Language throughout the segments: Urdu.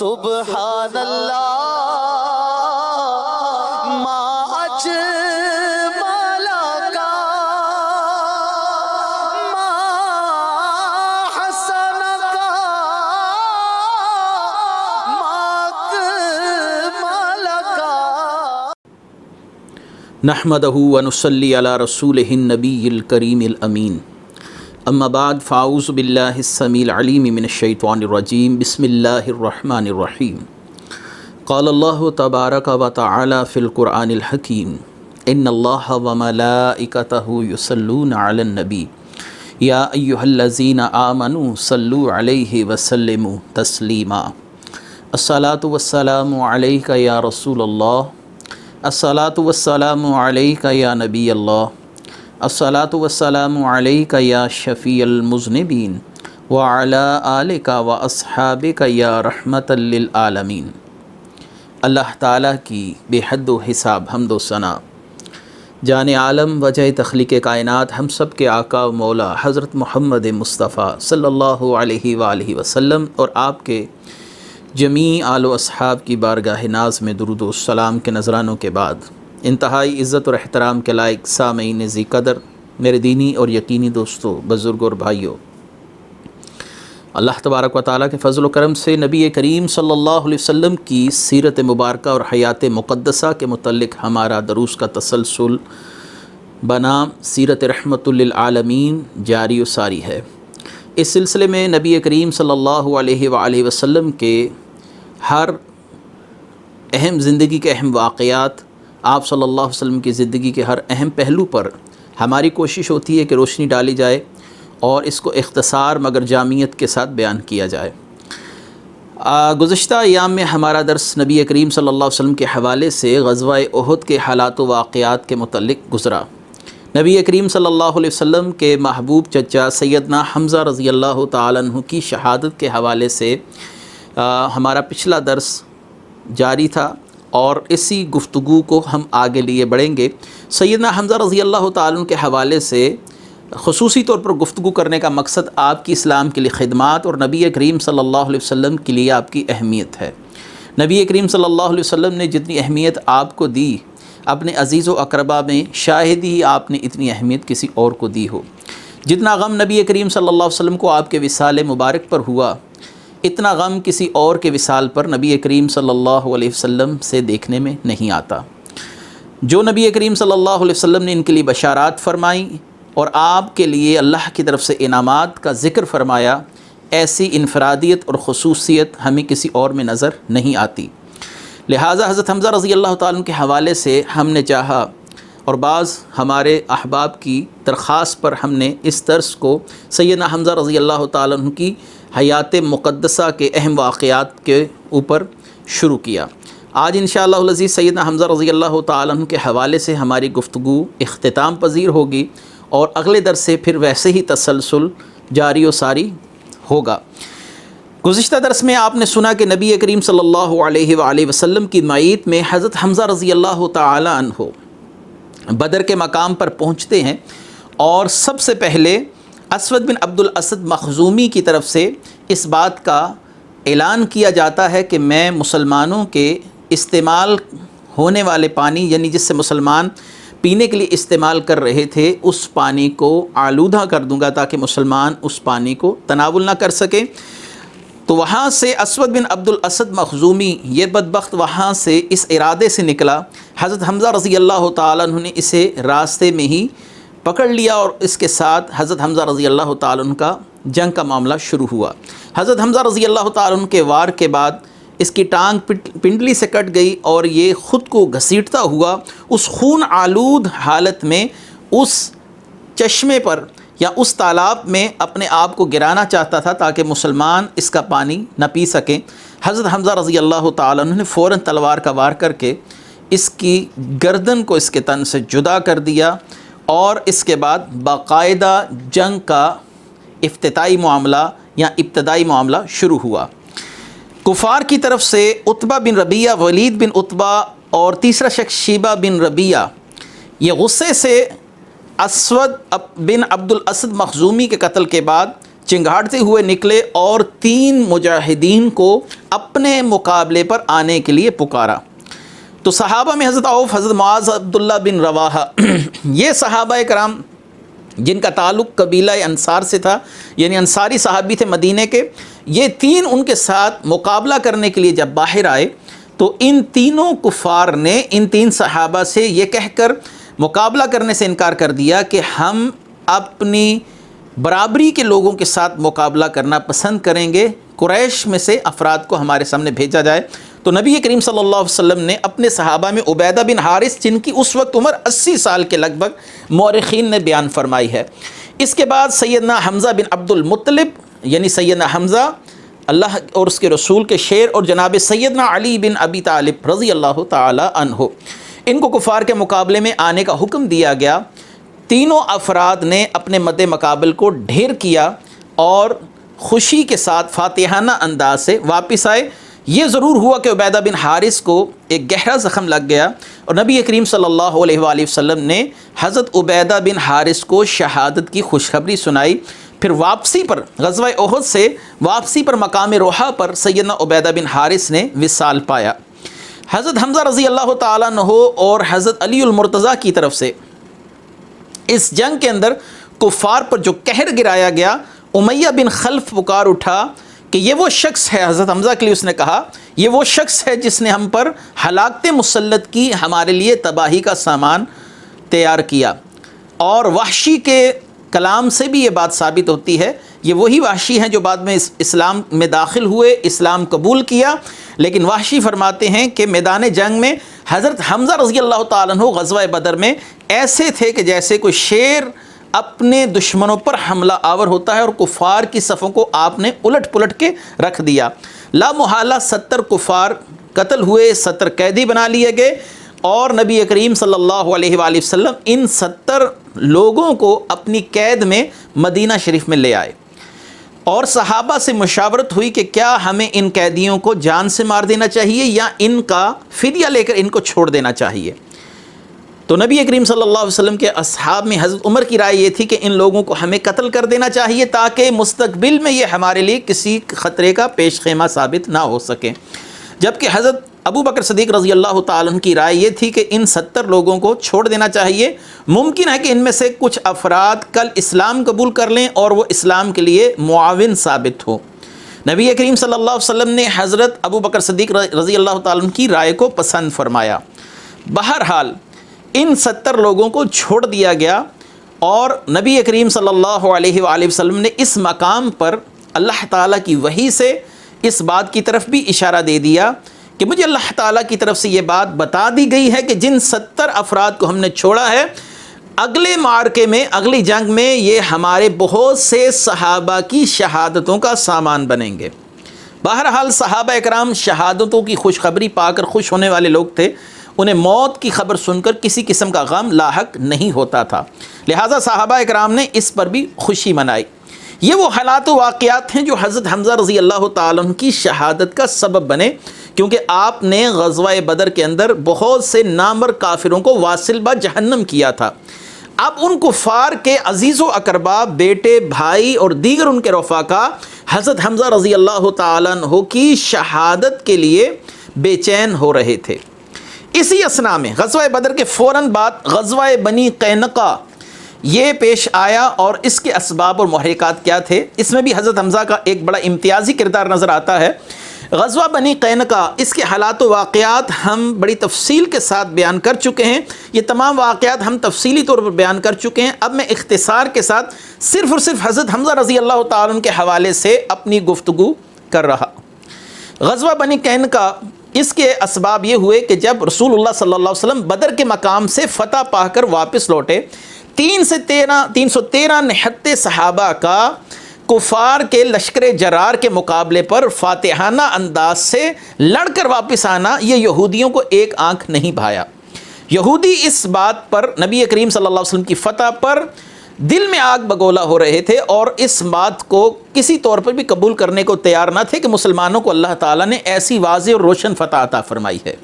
سبحان اللہ ما اجمل کا ما حسن کا ما اکمل کا۔ نحمدہ ونصلی علی رسولہ النبی الکریم الامین، اما بعد فاعوذ باللہ السمیع العلیم من الشیطان الرجیم، بسم اللہ الرحمن الرحیم۔ قال اللہ تبارک و تعالی فی القرآن الحکیم، ان اللہ وملائکتہ یصلون علی النبی یا ایہا الذین آمنوا صلوا علیہ وسلموا تسلیما۔ الصلاۃ والسلام علیک یا رسول اللہ، الصلاۃ والسلام علیک یا نبی اللہ، الصلاۃ والسلام علیک یا شفیع المذنبین وعلی آلک واصحابک یا رحمۃ للعالمین۔ اللہ تعالیٰ کی بے حد و حساب حمد و ثنا، جان عالم وجہ تخلیق کائنات، ہم سب کے آقا و مولا حضرت محمد مصطفیٰ صلی اللہ علیہ وآلہ وسلم اور آپ کے جمیع آل و اصحاب کی بارگاہ ناز میں درود و السلام کے نذرانوں کے بعد، انتہائی عزت اور احترام کے لائق سامعین ذی قدر، میرے دینی اور یقینی دوستوں، بزرگوں اور بھائیوں، اللہ تبارک و تعالیٰ کے فضل و کرم سے نبی کریم صلی اللہ علیہ وسلم کی سیرت مبارکہ اور حیات مقدسہ کے متعلق ہمارا دروس کا تسلسل بنام سیرت رحمت للعالمین جاری و ساری ہے۔ اس سلسلے میں نبی کریم صلی اللہ علیہ وآلہ وسلم کے ہر اہم زندگی کے اہم واقعات، آپ صلی اللہ علیہ وسلم کی زندگی کے ہر اہم پہلو پر ہماری کوشش ہوتی ہے کہ روشنی ڈالی جائے اور اس کو اختصار مگر جامعیت کے ساتھ بیان کیا جائے۔ گزشتہ ایام میں ہمارا درس نبی کریم صلی اللہ علیہ وسلم کے حوالے سے غزوہ احد کے حالات و واقعات کے متعلق گزرا۔ نبی کریم صلی اللہ علیہ وسلم کے محبوب چچا سیدنا حمزہ رضی اللہ تعالیٰ عنہ کی شہادت کے حوالے سے ہمارا پچھلا درس جاری تھا اور اسی گفتگو کو ہم آگے لیے بڑھیں گے۔ سیدنا حمزہ رضی اللہ تعالیٰ عنہ کے حوالے سے خصوصی طور پر گفتگو کرنے کا مقصد آپ کی اسلام کے لیے خدمات اور نبی کریم صلی اللہ علیہ وسلم کے لیے آپ کی اہمیت ہے۔ نبی کریم صلی اللہ علیہ وسلم نے جتنی اہمیت آپ کو دی اپنے عزیز و اقربا میں، شاید ہی آپ نے اتنی اہمیت کسی اور کو دی ہو۔ جتنا غم نبی کریم صلی اللہ علیہ وسلم کو آپ کے وصال مبارک پر ہوا، اتنا غم کسی اور کے وصال پر نبی کریم صلی اللہ علیہ وسلم سے دیکھنے میں نہیں آتا۔ جو نبی کریم صلی اللہ علیہ وسلم نے ان کے لیے بشارات فرمائیں اور آپ کے لیے اللہ کی طرف سے انعامات کا ذکر فرمایا، ایسی انفرادیت اور خصوصیت ہمیں کسی اور میں نظر نہیں آتی۔ لہٰذا حضرت حمزہ رضی اللہ تعالیٰ کے حوالے سے ہم نے چاہا اور بعض ہمارے احباب کی درخواست پر ہم نے اس درس کو سیدنا حمزہ رضی اللہ تعالیٰ عنہ کی حیات مقدسہ کے اہم واقعات کے اوپر شروع کیا۔ آج انشاءاللہ العزیز سیدنا حمزہ رضی اللہ تعالیٰ عنہ کے حوالے سے ہماری گفتگو اختتام پذیر ہوگی اور اگلے درس سے پھر ویسے ہی تسلسل جاری و ساری ہوگا۔ گزشتہ درس میں آپ نے سنا کہ نبی کریم صلی اللہ علیہ وآلہ وسلم کی معیت میں حضرت حمزہ رضی اللہ تعالیٰ عنہ بدر کے مقام پر پہنچتے ہیں اور سب سے پہلے اسود بن عبد الاسد مخزومی کی طرف سے اس بات کا اعلان کیا جاتا ہے کہ میں مسلمانوں کے استعمال ہونے والے پانی، یعنی جس سے مسلمان پینے کے لیے استعمال کر رہے تھے، اس پانی کو آلودہ کر دوں گا تاکہ مسلمان اس پانی کو تناول نہ کر سکیں۔ تو وہاں سے اسود بن عبد الاسد مخزومی یہ بدبخت وہاں سے اس ارادے سے نکلا، حضرت حمزہ رضی اللہ تعالیٰ عنہ نے اسے راستے میں ہی پکڑ لیا اور اس کے ساتھ حضرت حمزہ رضی اللہ تعالیٰ عنہ کا جنگ کا معاملہ شروع ہوا۔ حضرت حمزہ رضی اللہ تعالیٰ عنہ کے وار کے بعد اس کی ٹانگ پنڈلی سے کٹ گئی اور یہ خود کو گھسیٹتا ہوا اس خون آلود حالت میں اس چشمے پر یا اس تالاب میں اپنے آپ کو گرانا چاہتا تھا تاکہ مسلمان اس کا پانی نہ پی سکیں۔ حضرت حمزہ رضی اللہ تعالیٰ عنہ نے فوراً تلوار کا وار کر کے اس کی گردن کو اس کے تن سے جدا کر دیا اور اس کے بعد باقاعدہ جنگ کا افتتاحی معاملہ یا ابتدائی معاملہ شروع ہوا۔ کفار کی طرف سے عتبہ بن ربیعہ، ولید بن عتبہ اور تیسرا شخص شیبہ بن ربیعہ یہ غصے سے اسود بن عبد الاسد مخزومی کے قتل کے بعد چنگھاڑتے ہوئے نکلے اور 3 مجاہدین کو اپنے مقابلے پر آنے کے لیے پکارا۔ تو صحابہ میں حضرت عوف، حضرت معاذ، عبداللہ بن رواحہ، یہ صحابہ کرام جن کا تعلق قبیلہ انصار سے تھا، یعنی انصاری صحابی تھے مدینے کے، یہ 3 ان کے ساتھ مقابلہ کرنے کے لیے جب باہر آئے تو ان تینوں کفار نے ان 3 صحابہ سے یہ کہہ کر مقابلہ کرنے سے انکار کر دیا کہ ہم اپنی برابری کے لوگوں کے ساتھ مقابلہ کرنا پسند کریں گے، قریش میں سے افراد کو ہمارے سامنے بھیجا جائے۔ تو نبی کریم صلی اللہ علیہ وسلم نے اپنے صحابہ میں عبیدہ بن حارث، جن کی اس وقت عمر 80 سال کے لگ بھگ مورخین نے بیان فرمائی ہے، اس کے بعد سیدنا حمزہ بن عبد المطلب، یعنی سیدنا حمزہ اللہ اور اس کے رسول کے شیر، اور جناب سیدنا علی بن ابی طالب رضی اللہ تعالی عنہ، ان کو کفار کے مقابلے میں آنے کا حکم دیا گیا۔ تینوں افراد نے اپنے مد مقابل کو ڈھیر کیا اور خوشی کے ساتھ فاتحانہ انداز سے واپس آئے۔ یہ ضرور ہوا کہ عبیدہ بن حارث کو ایک گہرا زخم لگ گیا اور نبی کریم صلی اللہ علیہ وآلہ وسلم نے حضرت عبیدہ بن حارث کو شہادت کی خوشخبری سنائی۔ پھر واپسی پر غزوہ احد سے واپسی پر مقام روحہ پر سیدنا عبیدہ بن حارث نے وصال پایا۔ حضرت حمزہ رضی اللہ تعالیٰ عنہ اور حضرت علی المرتضیٰ کی طرف سے اس جنگ کے اندر کفار پر جو قہر گرایا گیا، امیہ بن خلف پکار اٹھا کہ یہ وہ شخص ہے، حضرت حمزہ کے لیے اس نے کہا، یہ وہ شخص ہے جس نے ہم پر ہلاکت مسلط کی، ہمارے لیے تباہی کا سامان تیار کیا۔ اور وحشی کے کلام سے بھی یہ بات ثابت ہوتی ہے، یہ وہی وحشی ہیں جو بعد میں اسلام میں داخل ہوئے، اسلام قبول کیا، لیکن وحشی فرماتے ہیں کہ میدان جنگ میں حضرت حمزہ رضی اللہ تعالیٰ عنہ غزوہ بدر میں ایسے تھے کہ جیسے کوئی شیر اپنے دشمنوں پر حملہ آور ہوتا ہے، اور کفار کی صفوں کو آپ نے الٹ پلٹ کے رکھ دیا۔ لا محالہ 70 کفار قتل ہوئے، 70 قیدی بنا لیے گئے، اور نبی کریم صلی اللہ علیہ وآلہ وسلم ان 70 لوگوں کو اپنی قید میں مدینہ شریف میں لے آئے، اور صحابہ سے مشاورت ہوئی کہ کیا ہمیں ان قیدیوں کو جان سے مار دینا چاہیے یا ان کا فدیہ لے کر ان کو چھوڑ دینا چاہیے۔ تو نبی کریم صلی اللہ علیہ وسلم کے اصحاب میں حضرت عمر کی رائے یہ تھی کہ ان لوگوں کو ہمیں قتل کر دینا چاہیے تاکہ مستقبل میں یہ ہمارے لیے کسی خطرے کا پیش خیمہ ثابت نہ ہو سکے، جبکہ حضرت ابو بکر صدیق رضی اللہ تعالیٰ عنہ کی رائے یہ تھی کہ ان 70 لوگوں کو چھوڑ دینا چاہیے، ممکن ہے کہ ان میں سے کچھ افراد کل اسلام قبول کر لیں اور وہ اسلام کے لیے معاون ثابت ہو۔ نبی کریم صلی اللہ علیہ وسلم نے حضرت ابو بکر صدیق رضی اللہ تعالیٰ عنہ کی رائے کو پسند فرمایا۔ بہرحال ان 70 لوگوں کو چھوڑ دیا گیا، اور نبی کریم صلی اللہ علیہ وآلہ وسلم نے اس مقام پر اللہ تعالیٰ کی وحی سے اس بات کی طرف بھی اشارہ دے دیا کہ مجھے اللہ تعالیٰ کی طرف سے یہ بات بتا دی گئی ہے کہ جن 70 افراد کو ہم نے چھوڑا ہے، اگلے معرکے میں، اگلی جنگ میں یہ ہمارے بہت سے صحابہ کی شہادتوں کا سامان بنیں گے۔ بہرحال صحابہ اکرام شہادتوں کی خوشخبری پا کر خوش ہونے والے لوگ تھے، انہیں موت کی خبر سن کر کسی قسم کا غم لاحق نہیں ہوتا تھا، لہٰذا صحابہ اکرام نے اس پر بھی خوشی منائی۔ یہ وہ حالات و واقعات ہیں جو حضرت حمزہ رضی اللہ تعالیٰ عنہ کی شہادت کا سبب بنے، کیونکہ آپ نے غزوہ بدر کے اندر بہت سے نامور کافروں کو واصل با جہنم کیا تھا۔ اب ان کفار کے عزیز و اقربا، بیٹے، بھائی اور دیگر ان کے رفقا حضرت حمزہ رضی اللہ تعالیٰ عنہ کی شہادت کے لیے بے چین ہو رہے تھے۔ اسی اثناء میں غزوہ بدر کے فوراً بعد غزوہ بنی قینقاع یہ پیش آیا، اور اس کے اسباب اور محرکات کیا تھے، اس میں بھی حضرت حمزہ کا ایک بڑا امتیازی کردار نظر آتا ہے۔ غزوہ بنی قینقاع، اس کے حالات و واقعات ہم بڑی تفصیل کے ساتھ بیان کر چکے ہیں، یہ تمام واقعات ہم تفصیلی طور پر بیان کر چکے ہیں۔ اب میں اختصار کے ساتھ صرف اور صرف حضرت حمزہ رضی اللہ تعالیٰ عنہ کے حوالے سے اپنی گفتگو کر رہا۔ غزوہ بنی قینقاع، اس کے اسباب یہ ہوئے کہ جب رسول اللہ صلی اللہ علیہ وسلم بدر کے مقام سے فتح پا کر واپس لوٹے، 313 نہتے صحابہ کا کفار کے لشکر جرار کے مقابلے پر فاتحانہ انداز سے لڑ کر واپس آنا، یہ یہودیوں کو ایک آنکھ نہیں بھایا۔ یہودی اس بات پر نبی کریم صلی اللہ علیہ وسلم کی فتح پر دل میں آگ بگولا ہو رہے تھے، اور اس بات کو کسی طور پر بھی قبول کرنے کو تیار نہ تھے کہ مسلمانوں کو اللہ تعالیٰ نے ایسی واضح اور روشن فتح عطا فرمائی ہے۔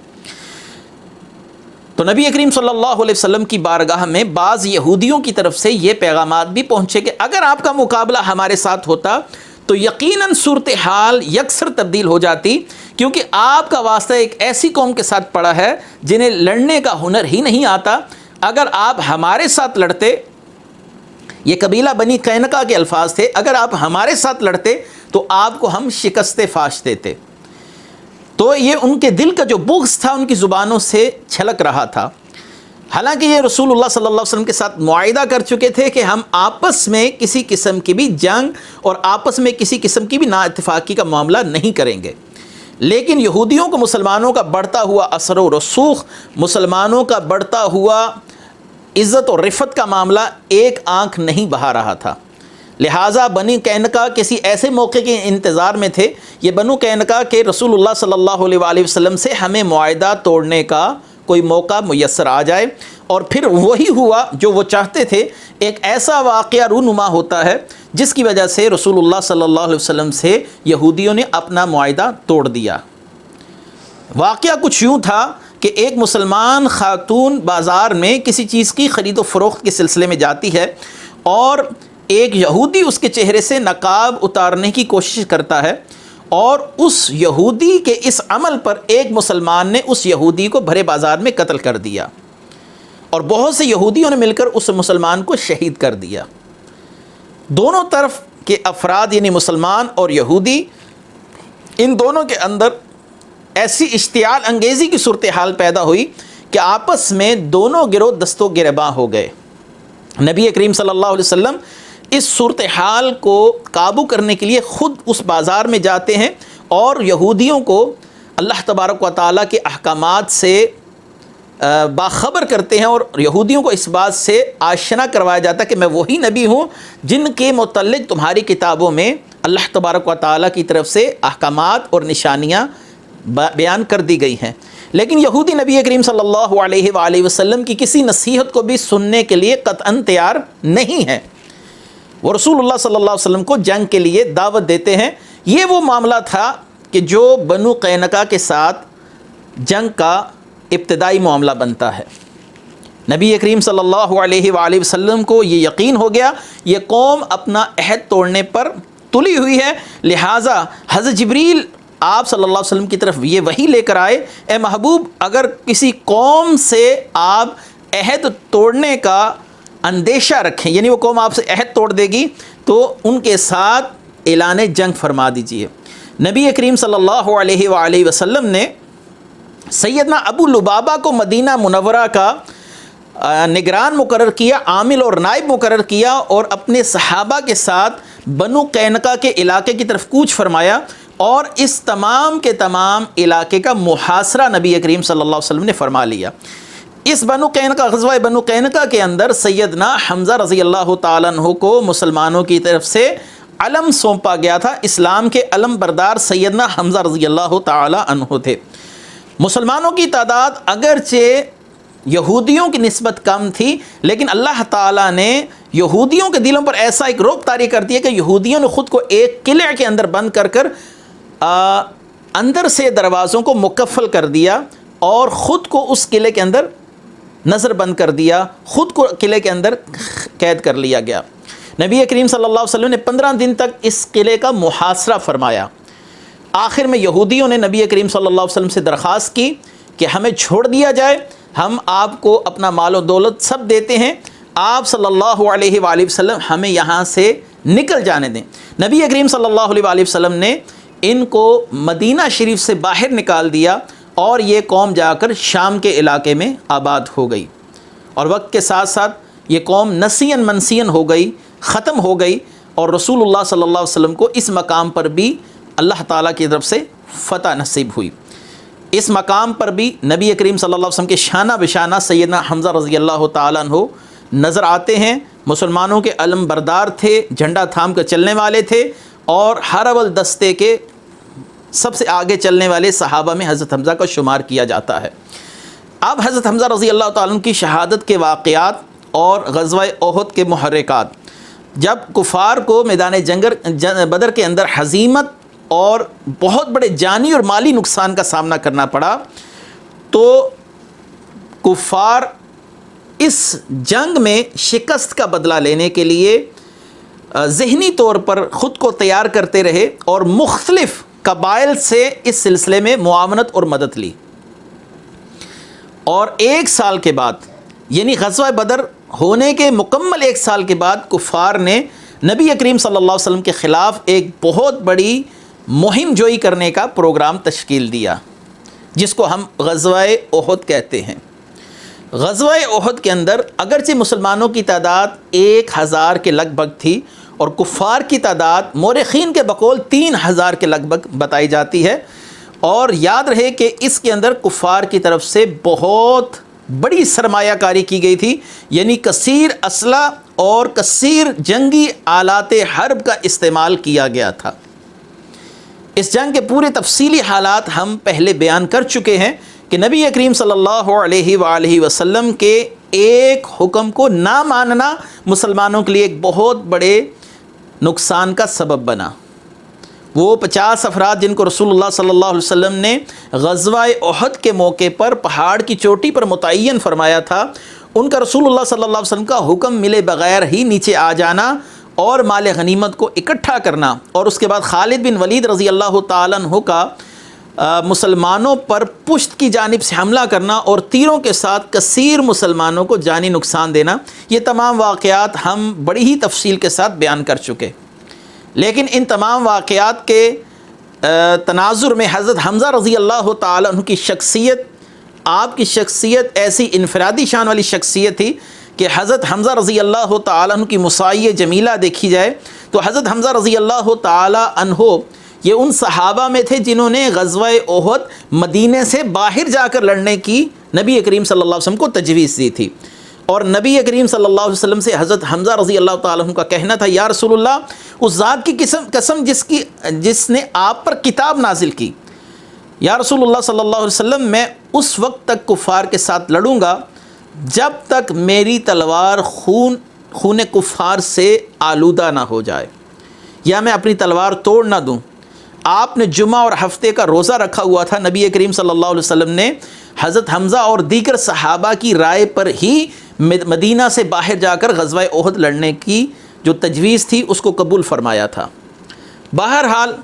تو نبی کریم صلی اللہ علیہ وسلم کی بارگاہ میں بعض یہودیوں کی طرف سے یہ پیغامات بھی پہنچے کہ اگر آپ کا مقابلہ ہمارے ساتھ ہوتا تو یقیناً صورتحال یکسر تبدیل ہو جاتی، کیونکہ آپ کا واسطہ ایک ایسی قوم کے ساتھ پڑا ہے جنہیں لڑنے کا ہنر ہی نہیں آتا۔ اگر آپ ہمارے ساتھ لڑتے، یہ قبیلہ بنی قینقاع کے الفاظ تھے، اگر آپ ہمارے ساتھ لڑتے تو آپ کو ہم شکست فاش دیتے۔ تو یہ ان کے دل کا جو بغض تھا ان کی زبانوں سے چھلک رہا تھا، حالانکہ یہ رسول اللہ صلی اللہ علیہ وسلم کے ساتھ معاہدہ کر چکے تھے کہ ہم آپس میں کسی قسم کی بھی جنگ اور آپس میں کسی قسم کی بھی نا اتفاقی کا معاملہ نہیں کریں گے۔ لیکن یہودیوں کو مسلمانوں کا بڑھتا ہوا اثر و رسوخ، مسلمانوں کا بڑھتا ہوا عزت و رفت کا معاملہ ایک آنکھ نہیں بہا رہا تھا، لہٰذا بنی قینقاع کسی ایسے موقع کے انتظار میں تھے، یہ بنو قینقاع کے رسول اللہ صلی اللہ علیہ وآلہ وسلم سے ہمیں معاہدہ توڑنے کا کوئی موقع میسر آ جائے، اور پھر وہی ہوا جو وہ چاہتے تھے، ایک ایسا واقعہ رونما ہوتا ہے جس کی وجہ سے رسول اللہ صلی اللہ علیہ وسلم سے یہودیوں نے اپنا معاہدہ توڑ دیا۔ واقعہ کچھ یوں تھا کہ ایک مسلمان خاتون بازار میں کسی چیز کی خرید و فروخت کے سلسلے میں جاتی ہے، اور ایک یہودی اس کے چہرے سے نقاب اتارنے کی کوشش کرتا ہے، اور اس یہودی کے اس عمل پر ایک مسلمان نے اس یہودی کو بھرے بازار میں قتل کر دیا، اور بہت سے یہودیوں نے مل کر اس مسلمان کو شہید کر دیا۔ دونوں طرف کے افراد یعنی مسلمان اور یہودی، ان دونوں کے اندر ایسی اشتعال انگیزی کی صورتحال پیدا ہوئی کہ آپس میں دونوں گروہ دست و گریباں ہو گئے۔ نبی کریم صلی اللہ علیہ وسلم اس صورتحال کو قابو کرنے کے لیے خود اس بازار میں جاتے ہیں اور یہودیوں کو اللہ تبارک و تعالیٰ کے احکامات سے باخبر کرتے ہیں، اور یہودیوں کو اس بات سے آشنا کروایا جاتا ہے کہ میں وہی نبی ہوں جن کے متعلق تمہاری کتابوں میں اللہ تبارک و تعالیٰ کی طرف سے احکامات اور نشانیاں بیان کر دی گئی ہیں۔ لیکن یہودی نبی کریم صلی اللہ علیہ وآلہ وسلم کی کسی نصیحت کو بھی سننے کے لیے قطعاً تیار نہیں ہے، وہ رسول اللہ صلی اللہ علیہ وسلم کو جنگ کے لیے دعوت دیتے ہیں۔ یہ وہ معاملہ تھا کہ جو بنو قینقاع کے ساتھ جنگ کا ابتدائی معاملہ بنتا ہے۔ نبی کریم صلی اللہ علیہ وآلہ وسلم کو یہ یقین ہو گیا یہ قوم اپنا عہد توڑنے پر تلی ہوئی ہے، لہٰذا حضرت جبریل آپ صلی اللہ علیہ وسلم کی طرف یہ وحی لے کر آئے، اے محبوب اگر کسی قوم سے آپ عہد توڑنے کا اندیشہ رکھیں، یعنی وہ قوم آپ سے عہد توڑ دے گی، تو ان کے ساتھ اعلان جنگ فرما دیجئے۔ نبی کریم صلی اللہ علیہ وآلہ وسلم نے سیدنا ابو لبابہ کو مدینہ منورہ کا نگران مقرر کیا، عامل اور نائب مقرر کیا، اور اپنے صحابہ کے ساتھ بنو قینقاع کے علاقے کی طرف کوچ فرمایا، اور اس تمام کے تمام علاقے کا محاصرہ نبی کریم صلی اللہ علیہ وسلم نے فرما لیا۔ اس بنو قینقاع غزوہ بنو قینقاع کے اندر سیدنا حمزہ رضی اللہ تعالیٰ عنہ کو مسلمانوں کی طرف سے علم سونپا گیا تھا۔ اسلام کے علم بردار سیدنا حمزہ رضی اللہ تعالیٰ عنہ تھے۔ مسلمانوں کی تعداد اگرچہ یہودیوں کی نسبت کم تھی، لیکن اللہ تعالیٰ نے یہودیوں کے دلوں پر ایسا ایک رعب طاری کر دیا کہ یہودیوں نے خود کو ایک قلعے کے اندر بند کر اندر سے دروازوں کو مقفل کر دیا، اور خود کو اس قلعے کے اندر نظر بند کر دیا، خود کو قلعے کے اندر قید کر لیا گیا۔ نبی کریم صلی اللہ علیہ وسلم نے 15 دن تک اس قلعے کا محاصرہ فرمایا۔ آخر میں یہودیوں نے نبی کریم صلی اللہ علیہ وسلم سے درخواست کی کہ ہمیں چھوڑ دیا جائے، ہم آپ کو اپنا مال و دولت سب دیتے ہیں، آپ صلی اللہ علیہ وآلہ وسلم ہمیں یہاں سے نکل جانے دیں۔ نبی کریم صلی اللہ علیہ وآلہ وسلم نے ان کو مدینہ شریف سے باہر نکال دیا، اور یہ قوم جا کر شام کے علاقے میں آباد ہو گئی، اور وقت کے ساتھ ساتھ یہ قوم نسین منسین ہو گئی، ختم ہو گئی، اور رسول اللہ صلی اللہ علیہ وسلم کو اس مقام پر بھی اللہ تعالیٰ کی طرف سے فتح نصیب ہوئی۔ اس مقام پر بھی نبی کریم صلی اللہ علیہ وسلم کے شانہ بشانہ سیدنا حمزہ رضی اللہ تعالیٰ عنہ نظر آتے ہیں۔ مسلمانوں کے علم بردار تھے، جھنڈا تھام کر چلنے والے تھے، اور ہر اول دستے کے سب سے آگے چلنے والے صحابہ میں حضرت حمزہ کا شمار کیا جاتا ہے۔ اب حضرت حمزہ رضی اللہ تعالیٰ عنہ کی شہادت کے واقعات اور غزوہ احد کے محرکات، جب کفار کو میدان بدر کے اندر ہزیمت اور بہت بڑے جانی اور مالی نقصان کا سامنا کرنا پڑا، تو کفار اس جنگ میں شکست کا بدلہ لینے کے لیے ذہنی طور پر خود کو تیار کرتے رہے اور مختلف قبائل سے اس سلسلے میں معاونت اور مدد لی. اور 1 سال کے بعد یعنی غزوہ بدر ہونے کے مکمل 1 سال کے بعد کفار نے نبی کریم صلی اللہ علیہ وسلم کے خلاف ایک بہت بڑی مہم جوئی کرنے کا پروگرام تشکیل دیا، جس کو ہم غزوہ احد کہتے ہیں. غزوہ احد کے اندر اگرچہ مسلمانوں کی تعداد 1000 کے لگ بھگ تھی اور کفار کی تعداد مورخین کے بقول 3000 کے لگ بھگ بتائی جاتی ہے، اور یاد رہے کہ اس کے اندر کفار کی طرف سے بہت بڑی سرمایہ کاری کی گئی تھی، یعنی کثیر اسلحہ اور کثیر جنگی آلات حرب کا استعمال کیا گیا تھا. اس جنگ کے پورے تفصیلی حالات ہم پہلے بیان کر چکے ہیں کہ نبی کریم صلی اللہ علیہ وآلہ وسلم کے ایک حکم کو نہ ماننا مسلمانوں کے لیے ایک بہت بڑے نقصان کا سبب بنا. وہ 50 افراد جن کو رسول اللہ صلی اللہ علیہ وسلم نے غزوہ احد کے موقع پر پہاڑ کی چوٹی پر متعین فرمایا تھا، ان کا رسول اللہ صلی اللہ علیہ وسلم کا حکم ملے بغیر ہی نیچے آ جانا اور مال غنیمت کو اکٹھا کرنا، اور اس کے بعد خالد بن ولید رضی اللہ تعالیٰ عنہ کا مسلمانوں پر پشت کی جانب سے حملہ کرنا اور تیروں کے ساتھ کثیر مسلمانوں کو جانی نقصان دینا، یہ تمام واقعات ہم بڑی ہی تفصیل کے ساتھ بیان کر چکے. لیکن ان تمام واقعات کے تناظر میں حضرت حمزہ رضی اللہ تعالیٰ عنہ کی شخصیت، آپ کی شخصیت ایسی انفرادی شان والی شخصیت تھی کہ حضرت حمزہ رضی اللہ تعالیٰ عنہ کی مسائی جمیلہ دیکھی جائے تو حضرت حمزہ رضی اللہ تعالیٰ عنہ یہ ان صحابہ میں تھے جنہوں نے غزوہ احد مدینے سے باہر جا کر لڑنے کی نبی کریم صلی اللہ علیہ وسلم کو تجویز دی تھی. اور نبی کریم صلی اللہ علیہ وسلم سے حضرت حمزہ رضی اللہ تعالیٰ عنہ کا کہنا تھا، یا رسول اللہ، اس ذات کی قسم جس نے آپ پر کتاب نازل کی، یا رسول اللہ صلی اللہ علیہ وسلم، میں اس وقت تک کفار کے ساتھ لڑوں گا جب تک میری تلوار خون کفار سے آلودہ نہ ہو جائے یا میں اپنی تلوار توڑ نہ دوں. آپ نے جمعہ اور ہفتے کا روزہ رکھا ہوا تھا. نبی کریم صلی اللہ علیہ وسلم نے حضرت حمزہ اور دیگر صحابہ کی رائے پر ہی مدینہ سے باہر جا کر غزوہ احد لڑنے کی جو تجویز تھی اس کو قبول فرمایا تھا. بہرحال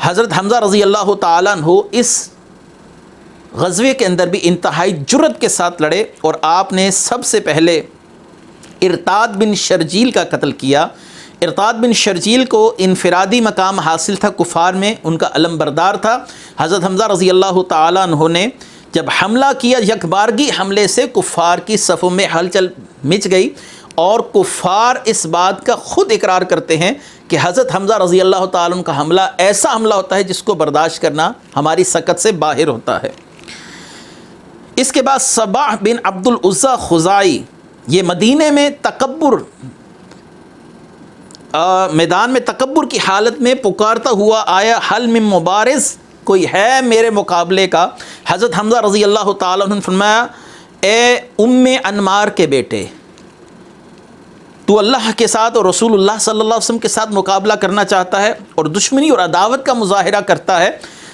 حضرت حمزہ رضی اللہ تعالیٰ عنہ اس غزوے کے اندر بھی انتہائی جرأت کے ساتھ لڑے اور آپ نے سب سے پہلے ارتاد بن شرجیل کا قتل کیا. ارتاد بن شرجیل کو انفرادی مقام حاصل تھا کفار میں، ان کا علم بردار تھا. حضرت حمزہ رضی اللہ تعالیٰ عنہ نے جب حملہ کیا، یکبارگی حملے سے کفار کی صفوں میں ہلچل مچ گئی، اور کفار اس بات کا خود اقرار کرتے ہیں کہ حضرت حمزہ رضی اللہ تعالیٰ عنہ کا حملہ ایسا حملہ ہوتا ہے جس کو برداشت کرنا ہماری سکت سے باہر ہوتا ہے. اس کے بعد صباح بن عبد العزیٰ خزائی، یہ مدینے میں میدان میں تکبر کی حالت میں پکارتا ہوا آیا، حل من مبارز، کوئی ہے میرے مقابلے کا. حضرت حمزہ رضی اللہ تعالیٰ عنہ نے فرمایا، اے ام انمار کے بیٹے، تو اللہ کے ساتھ اور رسول اللہ صلی اللہ علیہ وسلم کے ساتھ مقابلہ کرنا چاہتا ہے اور دشمنی اور عداوت کا مظاہرہ کرتا ہے.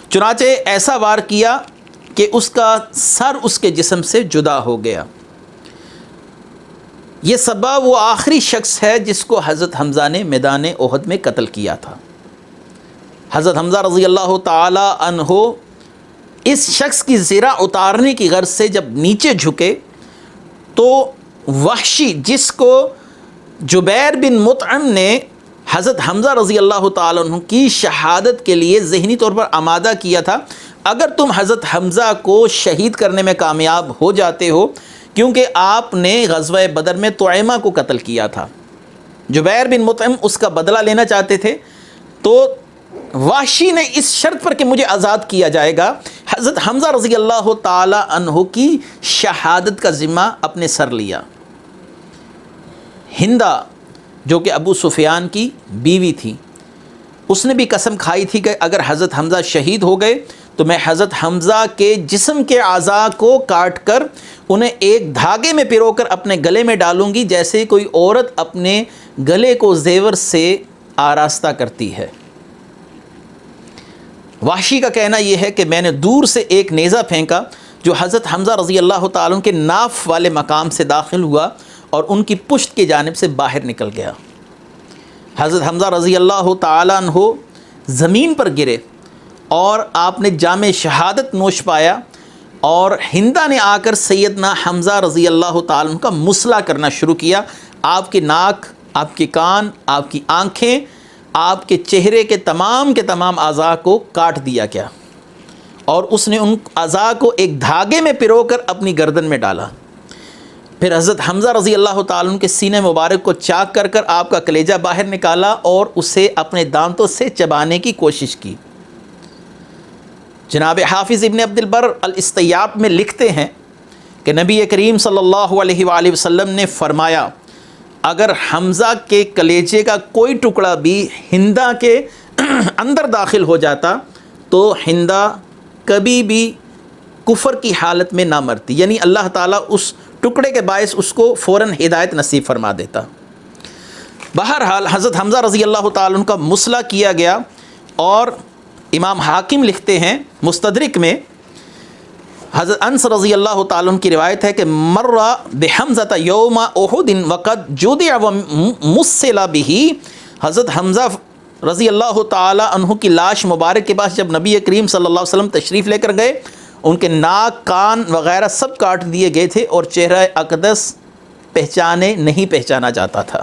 چنانچہ ایسا وار کیا کہ اس کا سر اس کے جسم سے جدا ہو گیا. یہ صبا وہ آخری شخص ہے جس کو حضرت حمزہ نے میدان احد میں قتل کیا تھا. حضرت حمزہ رضی اللہ تعالی عنہ اس شخص کی زرہ اتارنے کی غرض سے جب نیچے جھکے تو وحشی، جس کو جبیر بن مطعم نے حضرت حمزہ رضی اللہ تعالیٰ عنہ کی شہادت کے لیے ذہنی طور پر آمادہ کیا تھا، اگر تم حضرت حمزہ کو شہید کرنے میں کامیاب ہو جاتے ہو، کیونکہ آپ نے غزوہ بدر میں طعیمہ کو قتل کیا تھا، جبیر بن مطعم اس کا بدلہ لینا چاہتے تھے، تو وحشی نے اس شرط پر کہ مجھے آزاد کیا جائے گا، حضرت حمزہ رضی اللہ تعالی عنہ کی شہادت کا ذمہ اپنے سر لیا. ہندہ جو کہ ابو سفیان کی بیوی تھی، اس نے بھی قسم کھائی تھی کہ اگر حضرت حمزہ شہید ہو گئے تو میں حضرت حمزہ کے جسم کے اعضاء کو کاٹ کر انہیں ایک دھاگے میں پرو کر اپنے گلے میں ڈالوں گی، جیسے کوئی عورت اپنے گلے کو زیور سے آراستہ کرتی ہے. وحشی کا کہنا یہ ہے کہ میں نے دور سے ایک نیزہ پھینکا جو حضرت حمزہ رضی اللہ تعالیٰ کے ناف والے مقام سے داخل ہوا اور ان کی پشت کی جانب سے باہر نکل گیا۔ حضرت حمزہ رضی اللہ تعالیٰ عنہ زمین پر گرے اور آپ نے جام شہادت نوش پایا، اور ہندہ نے آ کر سیدنا حمزہ رضی اللہ تعالیٰ عنہ کا مصلح کرنا شروع کیا۔ آپ کے ناک، آپ کے کان، آپ کی آنکھیں، آپ کے چہرے کے تمام اعضاء کو کاٹ دیا گیا، اور اس نے ان اعضاء کو ایک دھاگے میں پرو کر اپنی گردن میں ڈالا۔ پھر حضرت حمزہ رضی اللہ تعالیٰ عنہ کے سینے مبارک کو چاک کر کر آپ کا کلیجہ باہر نکالا اور اسے اپنے دانتوں سے چبانے کی کوشش کی۔ جناب حافظ ابن عبد البر الاستیاب میں لکھتے ہیں کہ نبی کریم صلی اللہ علیہ وآلہ وسلم نے فرمایا، اگر حمزہ کے کلیجے کا کوئی ٹکڑا بھی ہندہ کے اندر داخل ہو جاتا تو ہندہ کبھی بھی کفر کی حالت میں نہ مرتی، یعنی اللہ تعالیٰ اس ٹکڑے کے باعث اس کو فوراً ہدایت نصیب فرما دیتا۔ بہرحال حضرت حمزہ رضی اللہ تعالیٰ عنہ کا مصلح کیا گیا، اور امام حاکم لکھتے ہیں مستدرک میں، حضرت انس رضی اللہ تعالیٰ عنہ کی روایت ہے کہ مر بحمزہ یوم احد وقد جدع ومثل به، حضرت حمزہ رضی اللہ تعالیٰ عنہ کی لاش مبارک کے پاس جب نبی کریم صلی اللہ علیہ وسلم تشریف لے کر گئے، ان کے ناک، کان وغیرہ سب کاٹ دیے گئے تھے، اور چہرہ اقدس نہیں پہچانا جاتا تھا۔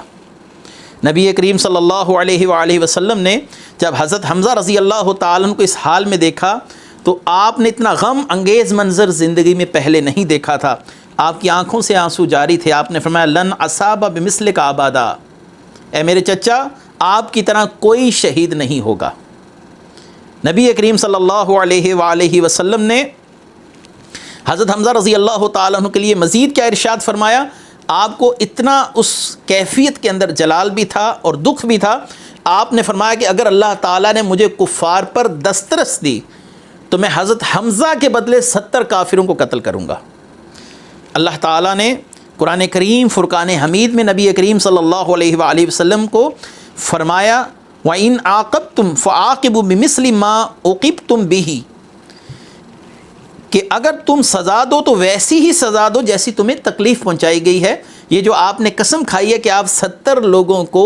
نبی کریم صلی اللہ علیہ وآلہ وسلم نے جب حضرت حمزہ رضی اللہ تعالیٰ عنہ کو اس حال میں دیکھا تو آپ نے اتنا غم انگیز منظر زندگی میں پہلے نہیں دیکھا تھا۔ آپ کی آنکھوں سے آنسو جاری تھے۔ آپ نے فرمایا، لن اصاب بمثلک ابدا، اے میرے چچا، آپ کی طرح کوئی شہید نہیں ہوگا۔ نبی کریم صلی اللہ علیہ وآلہ وسلم نے حضرت حمزہ رضی اللہ تعالیٰ عنہ کے لیے مزید کیا ارشاد فرمایا؟ آپ کو اتنا اس کیفیت کے اندر جلال بھی تھا اور دکھ بھی تھا، آپ نے فرمایا کہ اگر اللہ تعالیٰ نے مجھے کفار پر دسترس دی تو میں حضرت حمزہ کے بدلے 70 کافروں کو قتل کروں گا۔ اللہ تعالیٰ نے قرآن کریم فرقان حمید میں نبی کریم صلی اللہ علیہ وآلہ وسلم کو فرمایا، وَإِنْ عَاقَبْتُمْ فَعَاقِبُوا بِمِثْلِ مَا عُوقِبْتُمْ بِهِ، کہ اگر تم سزا دو تو ویسی ہی سزا دو جیسی تمہیں تکلیف پہنچائی گئی ہے۔ یہ جو آپ نے قسم کھائی ہے کہ آپ 70 لوگوں کو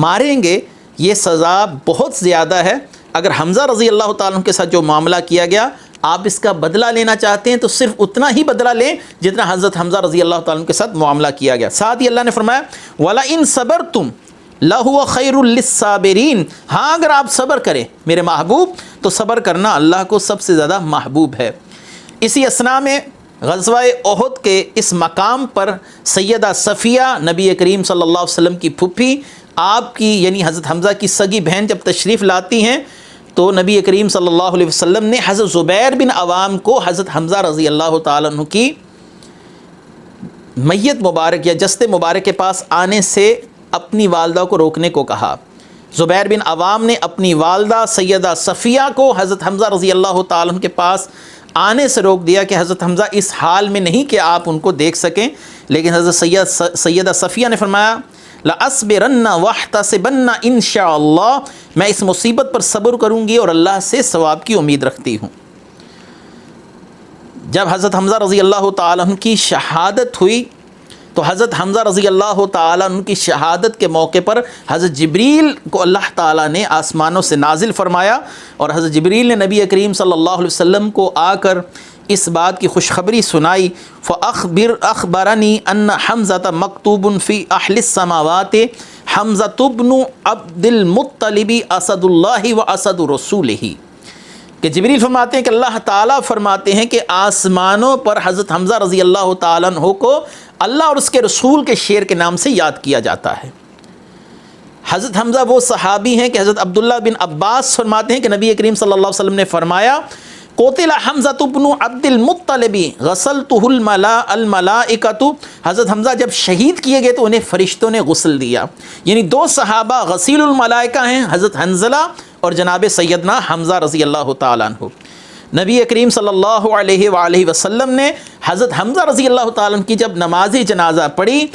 ماریں گے، یہ سزا بہت زیادہ ہے۔ اگر حمزہ رضی اللہ تعالیٰ کے ساتھ جو معاملہ کیا گیا، آپ اس کا بدلہ لینا چاہتے ہیں تو صرف اتنا ہی بدلہ لیں جتنا حضرت حمزہ رضی اللہ تعالیٰ کے ساتھ معاملہ کیا گیا۔ ساتھ ہی اللہ نے فرمایا، وَلَئِن صَبَرْتُمْ لَهُوَ خَيْرٌ لِلصَّابِرِينَ، ہاں اگر آپ صبر کریں میرے محبوب تو صبر کرنا اللہ کو سب سے زیادہ محبوب ہے۔ اسی اثناء میں غزوہ احد کے اس مقام پر سیدہ صفیہ نبی کریم صلی اللہ علیہ وسلم کی پھپھی، آپ کی یعنی حضرت حمزہ کی سگی بہن جب تشریف لاتی ہیں تو نبی کریم صلی اللہ علیہ وسلم نے حضرت زبیر بن عوام کو حضرت حمزہ رضی اللہ تعالیٰ عنہ کی میت مبارک یا جسد مبارک کے پاس آنے سے اپنی والدہ کو روکنے کو کہا۔ زبیر بن عوام نے اپنی والدہ سیدہ صفیہ کو حضرت حمزہ رضی اللہ تعالیٰ عنہ کے پاس آنے سے روک دیا کہ حضرت حمزہ اس حال میں نہیں کہ آپ ان کو دیکھ سکیں، لیکن حضرت سیدہ صفیہ نے فرمایا، لَأَصْبِرَنَّ وَاحْتَسِبَنَّ إِن شاء اللہ، میں اس مصیبت پر صبر کروں گی اور اللہ سے ثواب کی امید رکھتی ہوں۔ جب حضرت حمزہ رضی اللہ تعالیٰ عنہ کی شہادت ہوئی تو حضرت حمزہ رضی اللہ تعالیٰ عنہ کی شہادت کے موقع پر حضرت جبریل کو اللہ تعالیٰ نے آسمانوں سے نازل فرمایا، اور حضرت جبریل نے نبی کریم صلی اللہ علیہ وسلم کو آ کر اس بات کی خوشخبری سنائی، فَأَخْبَرَنِي أَنَّ حَمْزَةَ مَكْتُوبٌ فِي أَحْلِ السَّمَاوَاتِ حَمْزَةُ بْنُ عَبْدِ الْمُطَّلِبِ أَسَدُ اللَّهِ وَأَسَدُ رَسُولِهِ، کہ جبریل فرماتے ہیں کہ اللہ تعالیٰ فرماتے ہیں کہ آسمانوں پر حضرت حمزہ رضی اللہ تعالیٰ عنہ کو اللہ اور اس کے رسول کے شعر کے نام سے یاد کیا جاتا ہے۔ حضرت حمزہ وہ صحابی ہیں کہ حضرت عبداللہ بن عباس فرماتے ہیں کہ نبی کریم صلی اللہ علیہ وسلم نے فرمایا، قتل حمزہ بن عبد المطلب غسلتہ الملائکۃ، حضرت حمزہ جب شہید کیے گئے تو انہیں فرشتوں نے غسل دیا، یعنی دو صحابہ غسیل الملائکہ ہیں، حضرت حنظلہ اور جناب سیدنا حمزہ رضی اللہ تعالیٰ عنہ۔ نبی کریم صلی اللہ علیہ وآلہ وسلم نے حضرت حمزہ رضی اللہ تعالیٰ عنہ کی جب نماز جنازہ پڑھی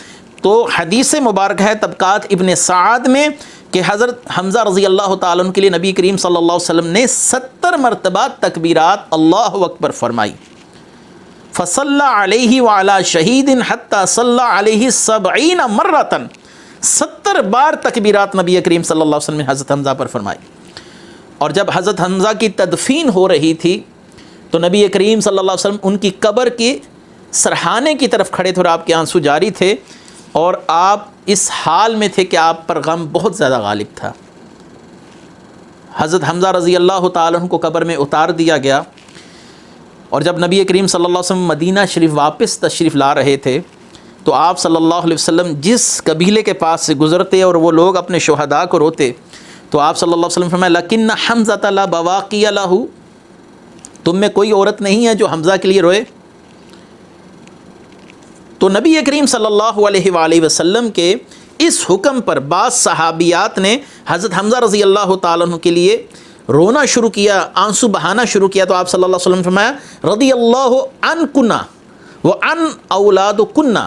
تو حدیث مبارک ہے طبقات ابن سعد میں کہ حضرت حمزہ رضی اللہ تعالیٰ عنہ کے لیے نبی کریم صلی اللہ علیہ وسلم نے 70 مرتبہ تکبیرات اللہ اکبر فرمائی۔ فصلی علیہ وعلی شہید حتی صلی علیہ 70 مرتن، 70 بار تکبیرات نبی کریم صلی اللہ علیہ وسلم نے حضرت حمزہ پر فرمائی۔ اور جب حضرت حمزہ کی تدفین ہو رہی تھی تو نبی کریم صلی اللہ علیہ وسلم ان کی قبر کے سرحانے کی طرف کھڑے تھے اور آپ کے آنسو جاری تھے، اور آپ اس حال میں تھے کہ آپ پر غم بہت زیادہ غالب تھا۔ حضرت حمزہ رضی اللہ تعالیٰ عنہ کو قبر میں اتار دیا گیا، اور جب نبی کریم صلی اللہ علیہ وسلم مدینہ شریف واپس تشریف لا رہے تھے تو آپ صلی اللہ علیہ وسلم جس قبیلے کے پاس سے گزرتے اور وہ لوگ اپنے شہداء کو روتے تو آپ صلی اللہ علیہ وسلم فرمایا لکن حمزہ لا بواقی لہ، تم میں کوئی عورت نہیں ہے جو حمزہ کے لیے روئے۔ تو نبی کریم صلی اللہ علیہ وآلہ وسلم کے اس حکم پر بعض صحابیات نے حضرت حمزہ رضی اللہ تعالیٰ عنہ کے لیے رونا شروع کیا، آنسو بہانا شروع کیا، تو آپ صلی اللہ علیہ وسلم نے فرمایا رضی اللہ عنکنا وعن اولادکنا،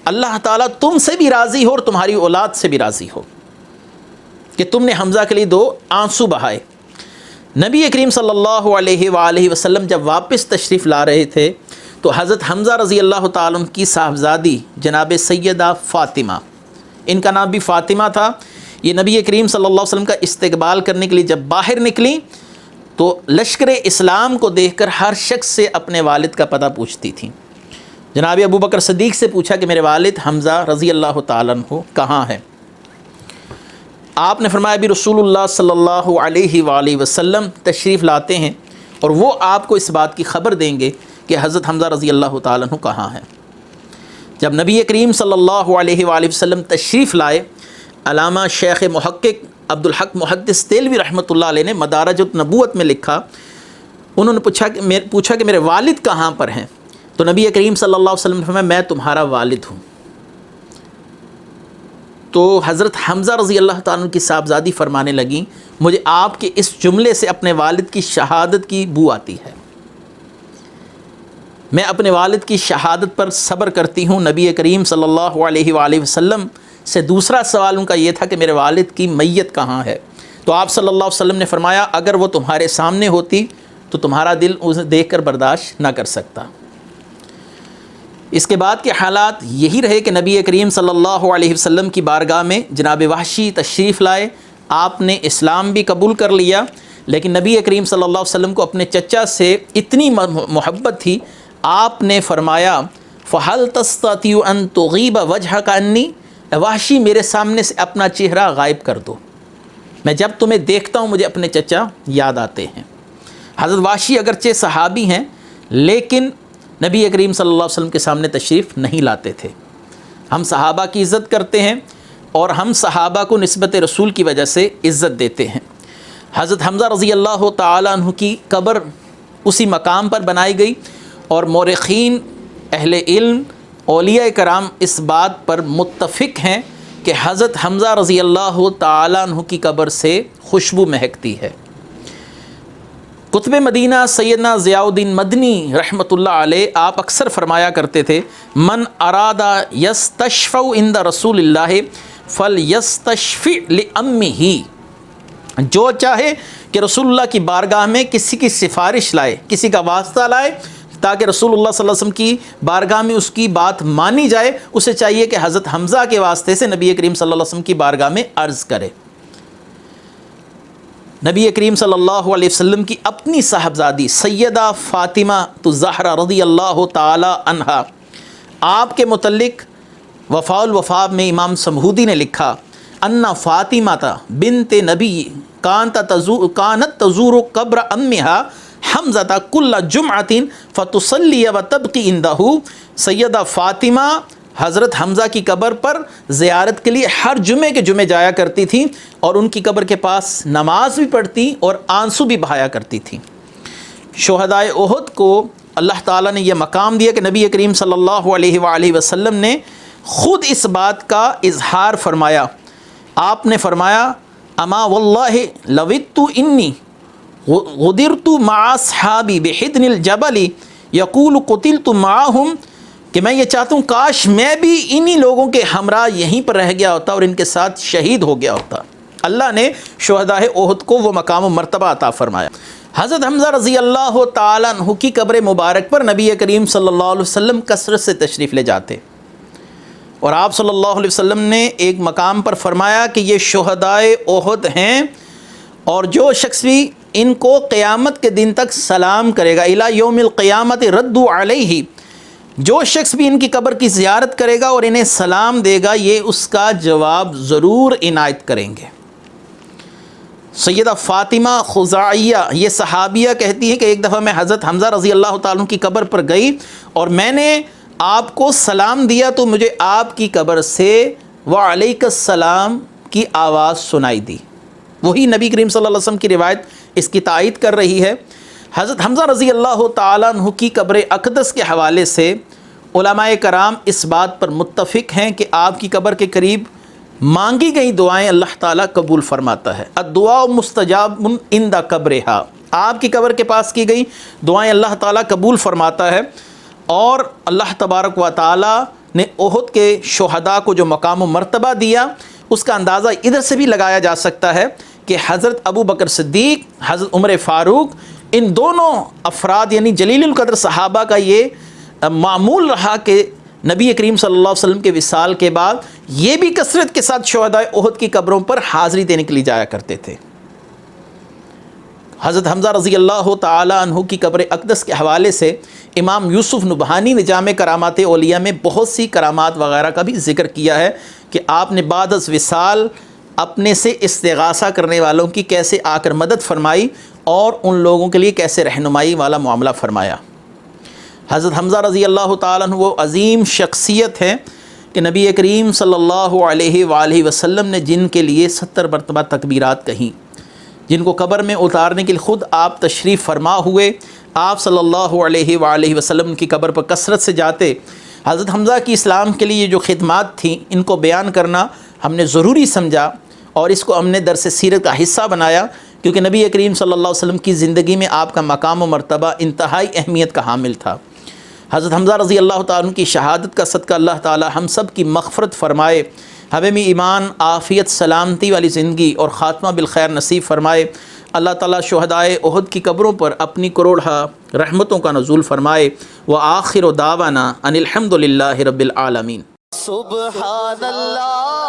اللہ تعالیٰ تم سے بھی راضی ہو اور تمہاری اولاد سے بھی راضی ہو کہ تم نے حمزہ کے لیے 2 آنسو بہائے۔ نبی کریم صلی اللہ علیہ وآلہ وسلم جب واپس تشریف لا رہے تھے تو حضرت حمزہ رضی اللہ تعالیٰ عنہ کی صاحبزادی جناب سیدہ فاطمہ، ان کا نام بھی فاطمہ تھا، یہ نبی کریم صلی اللہ علیہ وسلم کا استقبال کرنے کے لیے جب باہر نکلیں تو لشکر اسلام کو دیکھ کر ہر شخص سے اپنے والد کا پتہ پوچھتی تھیں۔ جناب ابو بکر صدیق سے پوچھا کہ میرے والد حمزہ رضی اللہ تعالیٰ عنہ کہاں ہیں؟ آپ نے فرمایا ابھی رسول اللہ صلی اللہ علیہ وآلہ وسلم تشریف لاتے ہیں اور وہ آپ کو اس بات کی خبر دیں گے کہ حضرت حمزہ رضی اللہ تعالیٰ عنہ کہاں ہیں۔ جب نبی کریم صلی اللہ علیہ وآلہ وسلم تشریف لائے، علامہ شیخ محقق عبدالحق محدث دہلوی رحمۃ اللہ علیہ نے مدارج النبوت میں لکھا، انہوں نے پوچھا کہ میرے والد کہاں پر ہیں؟ تو نبی کریم صلی اللہ علیہ وسلم نے فرمایا میں تمہارا والد ہوں۔ تو حضرت حمزہ رضی اللہ تعالیٰ عنہ کی صاحبزادی فرمانے لگیں مجھے آپ کے اس جملے سے اپنے والد کی شہادت کی بو آتی ہے، میں اپنے والد کی شہادت پر صبر کرتی ہوں۔ نبی کریم صلی اللہ علیہ وآلہ وسلم سے دوسرا سوال ان کا یہ تھا کہ میرے والد کی میت کہاں ہے؟ تو آپ صلی اللہ علیہ وسلم نے فرمایا اگر وہ تمہارے سامنے ہوتی تو تمہارا دل اسے دیکھ کر برداشت نہ کر سکتا۔ اس کے بعد کے حالات یہی رہے کہ نبی کریم صلی اللہ علیہ وسلم کی بارگاہ میں جناب وحشی تشریف لائے، آپ نے اسلام بھی قبول کر لیا، لیکن نبی کریم صلی اللہ علیہ وسلم کو اپنے چچا سے اتنی محبت تھی، آپ نے فرمایا فَهَلْ تَسْتَطِيعُ أَن تُغِيبَ وَجْهَكَ عَنِّي، وحشی میرے سامنے سے اپنا چہرہ غائب کر دو، میں جب تمہیں دیکھتا ہوں مجھے اپنے چچا یاد آتے ہیں۔ حضرت وحشی اگرچہ صحابی ہیں لیکن نبی کریم صلی اللہ علیہ وسلم کے سامنے تشریف نہیں لاتے تھے۔ ہم صحابہ کی عزت کرتے ہیں اور ہم صحابہ کو نسبت رسول کی وجہ سے عزت دیتے ہیں۔ حضرت حمزہ رضی اللہ تعالیٰ عنہ کی قبر اسی مقام پر بنائی گئی، اور مورخین، اہل علم، اولیاء کرام اس بات پر متفق ہیں کہ حضرت حمزہ رضی اللہ تعالیٰ عنہ کی قبر سے خوشبو مہکتی ہے۔ قطب مدینہ سیدنا ضیاء الدین مدنی رحمۃ اللہ علیہ آپ اکثر فرمایا کرتے تھے من ارادہ یستشفع عند رسول اللہ فلیستشفع لامہ، جو چاہے کہ رسول اللہ کی بارگاہ میں کسی کی سفارش لائے، کسی کا واسطہ لائے تاکہ رسول اللہ صلی اللہ علیہ وسلم کی بارگاہ میں اس کی بات مانی جائے، اسے چاہیے کہ حضرت حمزہ کے واسطے سے نبی کریم صلی اللہ علیہ وسلم کی بارگاہ میں عرض کرے۔ نبی کریم صلی اللہ علیہ وسلم کی اپنی صاحبزادی سیدہ فاطمہ الزہرا رضی اللہ تعالی عنہا، آپ کے متعلق وفاء الوفاء میں امام سمہودی نے لکھا ان فاطمہ بنت نبی کانت تزور قبر امہا حمزہ کل جمعۃ فتصلی وتبکی عندہ، سیدہ فاطمہ حضرت حمزہ کی قبر پر زیارت کے لیے ہر جمعے کے جمعے جایا کرتی تھیں اور ان کی قبر کے پاس نماز بھی پڑھتی اور آنسو بھی بہایا کرتی تھیں۔ شہدائے احد کو اللہ تعالیٰ نے یہ مقام دیا کہ نبی کریم صلی اللہ علیہ وآلہ وسلم نے خود اس بات کا اظہار فرمایا۔ آپ نے فرمایا اما واللہ لودت انی غدرت مع اصحابی بحدن الجبل یقول قتلت معهم، کہ میں یہ چاہتا ہوں کاش میں بھی انہی لوگوں کے ہمراہ یہیں پر رہ گیا ہوتا اور ان کے ساتھ شہید ہو گیا ہوتا۔ اللہ نے شہدائے احد کو وہ مقام و مرتبہ عطا فرمایا۔ حضرت حمزہ رضی اللہ تعالیٰ عنہ کی قبر مبارک پر نبی کریم صلی اللہ علیہ وسلم کثرت سے تشریف لے جاتے، اور آپ صلی اللہ علیہ وسلم نے ایک مقام پر فرمایا کہ یہ شہدائے احد ہیں، اور جو شخص بھی ان کو قیامت کے دن تک سلام کرے گا، الی یوم القیامت ردوا علیہ، جو شخص بھی ان کی قبر کی زیارت کرے گا اور انہیں سلام دے گا، یہ اس کا جواب ضرور عنایت کریں گے۔ سیدہ فاطمہ خزاعیہ یہ صحابیہ کہتی ہیں کہ ایک دفعہ میں حضرت حمزہ رضی اللہ تعالیٰ عنہ کی قبر پر گئی اور میں نے آپ کو سلام دیا تو مجھے آپ کی قبر سے وعلیک السلام کی آواز سنائی دی۔ وہی نبی کریم صلی اللہ علیہ وسلم کی روایت اس کی تائید کر رہی ہے۔ حضرت حمزہ رضی اللہ تعالیٰ عنہ کی قبر اقدس کے حوالے سے علماء کرام اس بات پر متفق ہیں کہ آپ کی قبر کے قریب مانگی گئی دعائیں اللہ تعالیٰ قبول فرماتا ہے۔ الدعاء مستجاب عند قبرہا، آپ کی قبر کے پاس کی گئی دعائیں اللہ تعالیٰ قبول فرماتا ہے، اور اللہ تبارک و تعالیٰ نے احد کے شہداء کو جو مقام و مرتبہ دیا اس کا اندازہ ادھر سے بھی لگایا جا سکتا ہے کہ حضرت ابو بکر صدیق، حضرت عمر فاروق، ان دونوں افراد یعنی جلیل القدر صحابہ کا یہ معمول رہا کہ نبی کریم صلی اللہ علیہ وسلم کے وصال کے بعد یہ بھی کثرت کے ساتھ شہداء احد کی قبروں پر حاضری دینے کے لیے جایا کرتے تھے۔ حضرت حمزہ رضی اللہ تعالی عنہ کی قبر اقدس کے حوالے سے امام یوسف نبہانی نے جامع کرامات اولیاء میں بہت سی کرامات وغیرہ کا بھی ذکر کیا ہے کہ آپ نے بعد از وصال اپنے سے استغاثہ کرنے والوں کی کیسے آ کر مدد فرمائی اور ان لوگوں کے لیے کیسے رہنمائی والا معاملہ فرمایا۔ حضرت حمزہ رضی اللہ تعالیٰ عنہ وہ عظیم شخصیت ہے کہ نبی کریم صلی اللہ علیہ وآلہ وسلم نے جن کے لیے 70 مرتبہ تکبیرات کہیں، جن کو قبر میں اتارنے کے لیے خود آپ تشریف فرما ہوئے، آپ صلی اللہ علیہ وآلہ وسلم کی قبر پر کثرت سے جاتے۔ حضرت حمزہ کی اسلام کے لیے جو خدمات تھیں ان کو بیان کرنا ہم نے ضروری سمجھا، اور اس کو ہم نے درس سیرت کا حصہ بنایا، کیونکہ نبی کریم صلی اللہ علیہ وسلم کی زندگی میں آپ کا مقام و مرتبہ انتہائی اہمیت کا حامل تھا۔ حضرت حمزہ رضی اللہ تعالیٰ عنہ کی شہادت کا صدقہ اللہ تعالی ہم سب کی مغفرت فرمائے، ہمیں بھی ایمان، عافیت، سلامتی والی زندگی اور خاتمہ بالخیر نصیب فرمائے۔ اللہ تعالیٰ شہدائے احد کی قبروں پر اپنی کروڑہ رحمتوں کا نزول فرمائے۔ وآخر دعوانا ان الحمد للہ رب العالمین۔ سبحان اللہ